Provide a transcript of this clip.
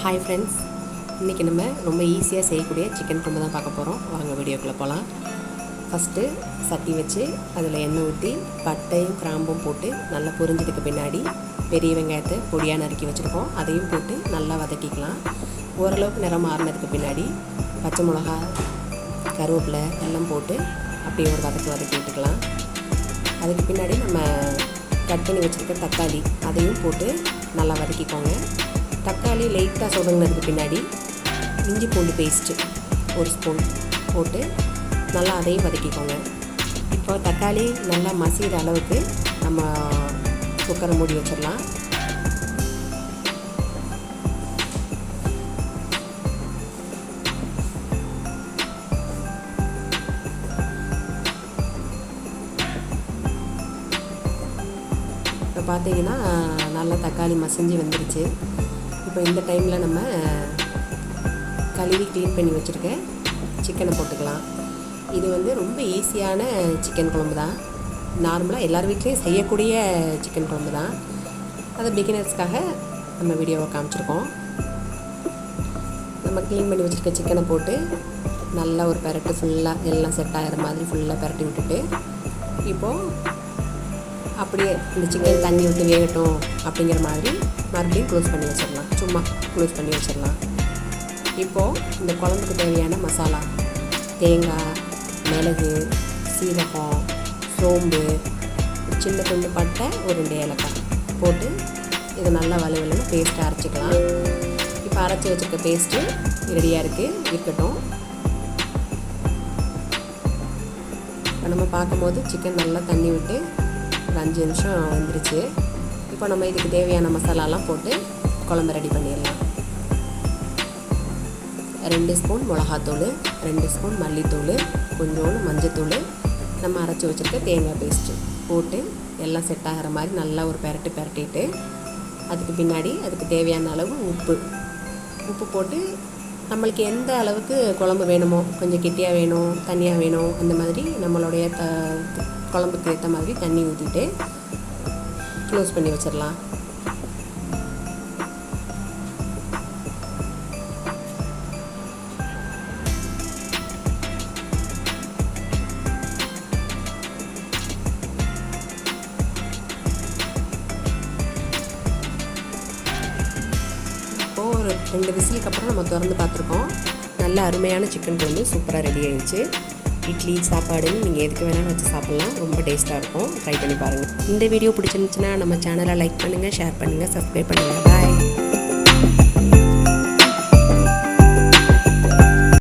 Hi friends, இன்றைக்கி நம்ம ரொம்ப ஈஸியாக செய்யக்கூடிய சிக்கன் குழம்பு தான் பார்க்க போகிறோம். வாங்க வீடியோக்குள்ளே போகலாம். ஃபஸ்ட்டு சட்டி வச்சு அதில் எண்ணெய் ஊற்றி பட்டையும் கிராம்பும் போட்டு நல்லா பொரிஞ்சதுக்கு பின்னாடி பெரிய வெங்காயத்தை பொடியாக நறுக்கி வச்சுருக்கோம், அதையும் போட்டு நல்லா வதக்கிக்கலாம். ஓரளவுக்கு நிறம் மாறினதுக்கு பின்னாடி பச்சை மிளகா, கருவேப்பிலை எல்லாம் போட்டு அப்படியே ஒரு வதக்கி விட்டுக்கலாம். அதுக்கு பின்னாடி நம்ம கட் பண்ணி வச்சுருக்க தக்காளி அதையும் போட்டு நல்லா வதக்கிக்கோங்க. தக்காளி லைட்டாக சுடங்கினதுக்கு பின்னாடி இஞ்சி பூண்டு பேஸ்ட்டு 1 ஸ்பூன் போட்டு நல்லா அதையும் வதக்கிக்கோங்க. இப்போ தக்காளி நல்லா மசிகிற அளவுக்கு நம்ம குக்கரை மூடி வச்சிடலாம். இப்போ பார்த்தீங்கன்னா நல்லா தக்காளி மசிஞ்சு வந்துருச்சு. இப்போ இந்த டைமில் நம்ம கழுவி க்ளீன் பண்ணி வச்சுருக்க சிக்கனை போட்டுக்கலாம். இது வந்து ரொம்ப ஈஸியான சிக்கன் குழம்பு தான். நார்மலாக எல்லார் வீட்லேயும் செய்யக்கூடிய சிக்கன் குழம்பு தான். அது பிகினர்ஸ்க்காக நம்ம வீடியோவை காமிச்சிருக்கோம். நம்ம க்ளீன் பண்ணி வச்சுருக்க சிக்கனை போட்டு நல்லா ஒரு பெரட்டு ஃபுல்லாக எல்லாம் செட் ஆகிற மாதிரி ஃபுல்லாக பெரட்டி விட்டுட்டு இப்போது அப்படியே இந்த சிக்கன் தண்ணி விட்டு வேகட்டும் அப்படிங்கிற மாதிரி மறுபடியும் க்ளோஸ் பண்ணி வச்சிடலாம். சும்மா க்ளோஸ் பண்ணி வச்சிடலாம். இப்போது இந்த குழம்புக்கு தேவையான மசாலா தேங்காய், மிளகு, சீரகம், சோம்பு, சின்ன துண்டு பட்டை, ஒரு 2 ஏலக்காய் போட்டு இதை நல்லா வலுவலுன்னு பேஸ்ட்டு அரைச்சிக்கலாம். இப்போ அரைச்சி வச்சுருக்க பேஸ்ட்டு ரெடியாக இருக்கட்டும். இப்போ நம்ம பார்க்கும்போது சிக்கன் நல்லா தண்ணி விட்டு ஒரு 5 நிமிஷம் வந்துருச்சு. இப்போ நம்ம இதுக்கு தேவையான மசாலாலாம் போட்டு குழம்பு ரெடி பண்ணிடலாம். 2 ஸ்பூன் மிளகாத்தூள், 2 ஸ்பூன் மல்லித்தூள், கொஞ்சோண்டு மஞ்சத்தூள், நம்ம அரைச்சி வச்சுருக்க தேங்காய் பேஸ்ட்டு போட்டு எல்லாம் செட் ஆகிற மாதிரி நல்லா ஒரு பெரட்டிட்டு அதுக்கு பின்னாடி அதுக்கு தேவையான அளவு உப்பு போட்டு நம்மளுக்கு எந்த அளவுக்கு குழம்பு வேணுமோ, கொஞ்சம் கெட்டியாக வேணும், தண்ணியாக வேணும், அந்த மாதிரி நம்மளுடைய குழம்புக்கு ஏற்ற மாதிரி தண்ணி ஊற்றிட்டு க்ளோஸ் பண்ணி வச்சிடலாம். இப்போது ஒரு 2 விசிலுக்கு அப்புறம் நம்ம திறந்து பார்த்துருக்கோம். நல்ல அருமையான சிக்கன் குழம்பு சூப்பராக ரெடி ஆகிடுச்சு. இட்லி, சாப்பாடுன்னு நீங்கள் எதுக்கு வேணாலும் வச்சு சாப்பிட்லாம். ரொம்ப டேஸ்ட்டாக இருக்கும். ட்ரை பண்ணி பாருங்கள். இந்த வீடியோ பிடிச்சிருந்துச்சுன்னா நம்ம சேனலை லைக் பண்ணுங்கள், ஷேர் பண்ணுங்கள், சப்ஸ்கிரைப் பண்ணுங்கள். பாய்.